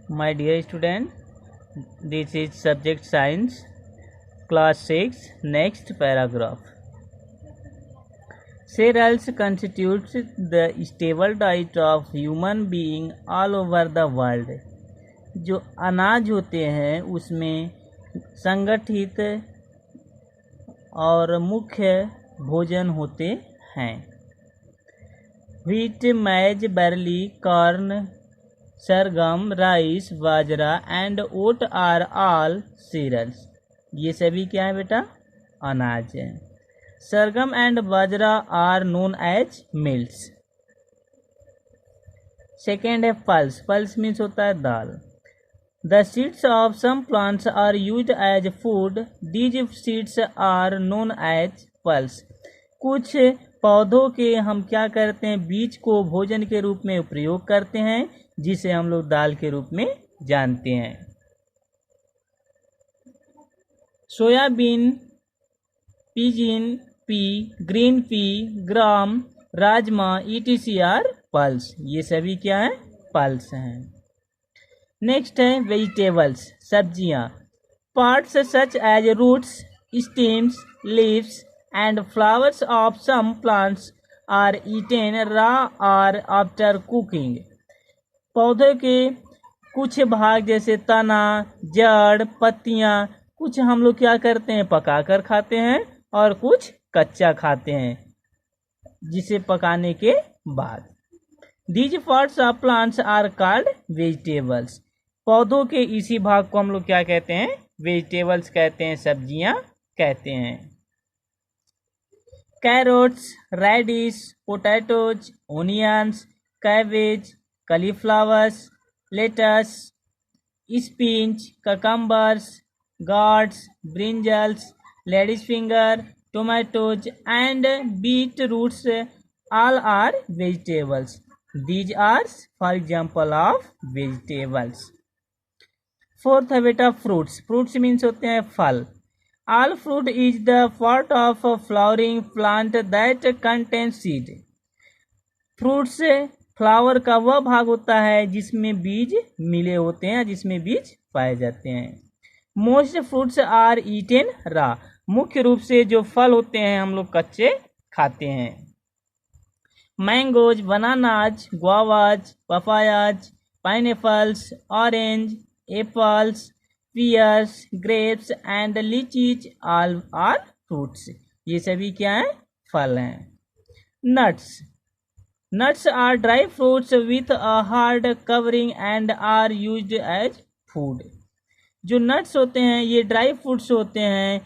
my dear student, this is subject science, class 6, next paragraph. Cereals constitutes the stable diet of human being all over the world. जो अनाज होते हैं उसमें संगठित और मुख्य भोजन होते हैं. Wheat, maize, barley, corn, sorghum, rice, bajra and oat are all cereals. ये सभी क्या है बेटा? अनाज है. Sorghum and bajra are known as millets. Second है पल्स. पल्स मीन्स होता है दाल. The seeds of some plants are used as food. These seeds are known as pulse. कुछ पौधों के हम क्या करते हैं? बीज को भोजन के रूप में प्रयोग करते हैं, जिसे हम लोग दाल के रूप में जानते हैं. Soybean, pigeon pea, green pea, gram, rajma etc are pulses. ये सभी क्या है? पल्स हैं. नेक्स्ट है वेजिटेबल्स, सब्जियां. Parts such as roots, stems, leaves and flowers of some plants are eaten raw और आफ्टर कुकिंग. पौधे के कुछ भाग जैसे तना, जड़, पत्तियां, कुछ हम लोग क्या करते हैं? पकाकर खाते हैं और कुछ कच्चा खाते हैं, जिसे पकाने के बाद. These parts of plants are called vegetables. पौधों के इसी भाग को हम लोग क्या कहते हैं? वेजिटेबल्स कहते हैं, सब्जियां कहते हैं. Carrots, radish, potatoes, onions, cabbage, cauliflowers, lettuce, spinach, cucumbers, gourds, brinjals, lady's finger, tomatoes and beetroots all are vegetables. These are for example of vegetables. Fourth है बेटा फ्रूट्स. फ्रूट्स मीन्स होते हैं फल. All fruit is the part of a flowering plant that contains seed. Fruits flower का वह भाग होता है जिसमें बीज मिले होते हैं, जिसमें बीज पाए जाते हैं. Most fruits are eaten raw. मुख्य रूप से जो फल होते हैं हम लोग कच्चे खाते हैं. Mangoes, bananas, guavas, papayas, pineapples, orange, apples, pears, grapes and litchis all are fruits. ये सभी क्या है? फल हैं. Nuts. Nuts are dry fruits with a hard covering and are used as food. जो नट्स होते हैं ये ड्राई फ्रूट्स होते हैं,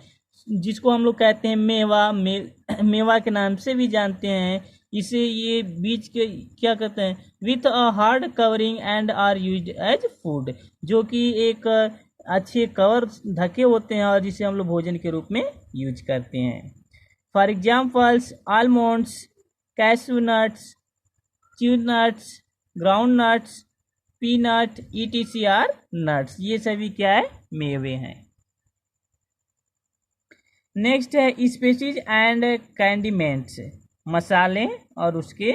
जिसको हम लोग कहते हैं मेवा. मेवा के नाम से भी जानते हैं. इसे ये बीज के क्या कहते हैं? With a hard covering and are used as food. जो कि एक अच्छे कवर ढके होते हैं और जिसे हम लोग भोजन के रूप में यूज करते हैं. For examples almonds, cashew nuts, chestnuts, ground nuts, peanut etc are nuts. ये सभी क्या है? मेवे हैं. नेक्स्ट है स्पेसीज एंड कैंडीमेंट्स, मसाले और उसके.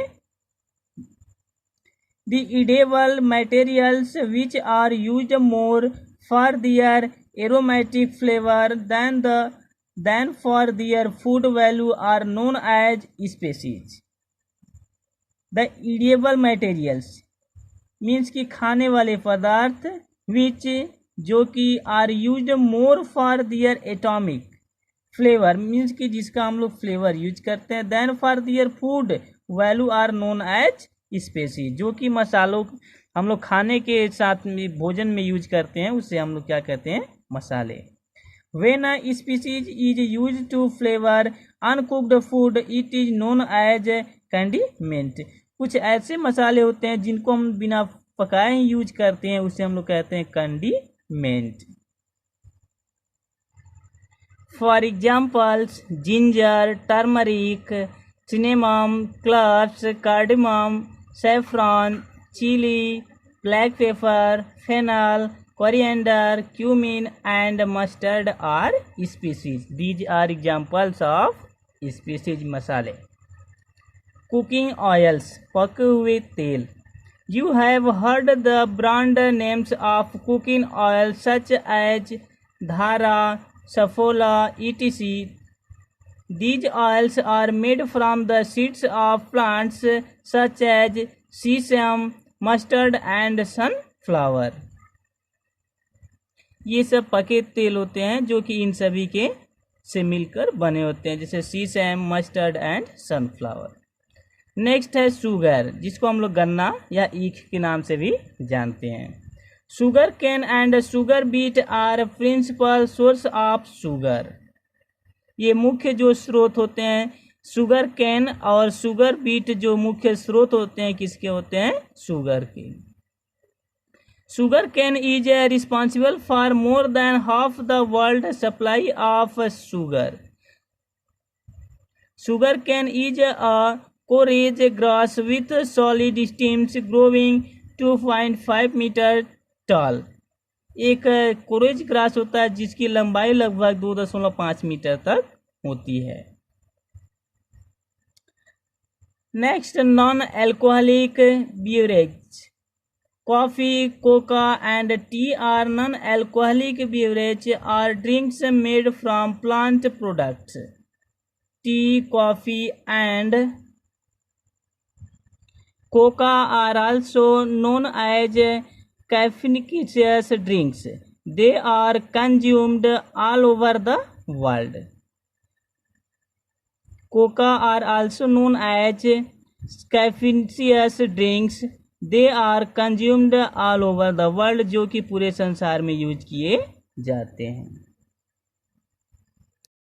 The edible materials which are used more for their aromatic flavour than for their food value are known as spices. The eatable materials means कि खाने वाले पदार्थ, विच जो कि are used more for their atomic flavour means कि जिसका हम लोग फ्लेवर यूज करते हैं. Then for their food value are known as spices. जो कि मसालों हम लोग खाने के साथ में भोजन में यूज करते हैं, उससे हम लोग क्या कहते हैं? मसाले. When a species is used to flavor uncooked food, it is known as condiment. कुछ ऐसे मसाले होते हैं जिनको हम बिना पकाए ही यूज करते हैं, उसे हम लोग कहते हैं condiment. For examples ginger, turmeric, cinnamon, cloves, cardamom, saffron, chili, black pepper, fennel, coriander, cumin and mustard are species. These are examples of species मसाले. कुकिंग ऑयल्स, पके हुए तेल. You have heard the brand names of cooking oil such as Dhara, Saffola, etc. These oils are made from the seeds of plants such as sesame, mustard and sunflower. ये सब पके तेल होते हैं जो कि इन सभी के से मिलकर बने होते हैं, जैसे सीसैम, मस्टर्ड एंड सनफ्लावर. नेक्स्ट है शुगर, जिसको हम लोग गन्ना या ईख के नाम से भी जानते हैं. Sugar cane and sugar beet are principal source of sugar. ये मुख्य जो स्रोत होते हैं, शुगर कैन और शुगर बीट जो मुख्य स्रोत होते हैं किसके होते हैं? शुगर के. Sugarcane is responsible for more than half the world supply of sugar. Sugarcane is a coarse grass with solid stems growing 2.5 metre tall. एक कोरेज ग्रास होता है जिसकी लंबाई लगभग 2.5 मीटर तक होती है. Next, non alcoholic beverage. Coffee, cocoa and tea are non alcoholic beverage are drinks made from plant products. Tea, coffee and cocoa are also known as caffeinaceous drinks. They are consumed all over the world. Coca are also known as caffeinaceous drinks. They are consumed all over the world, जो कि पूरे संसार में use किए जाते हैं.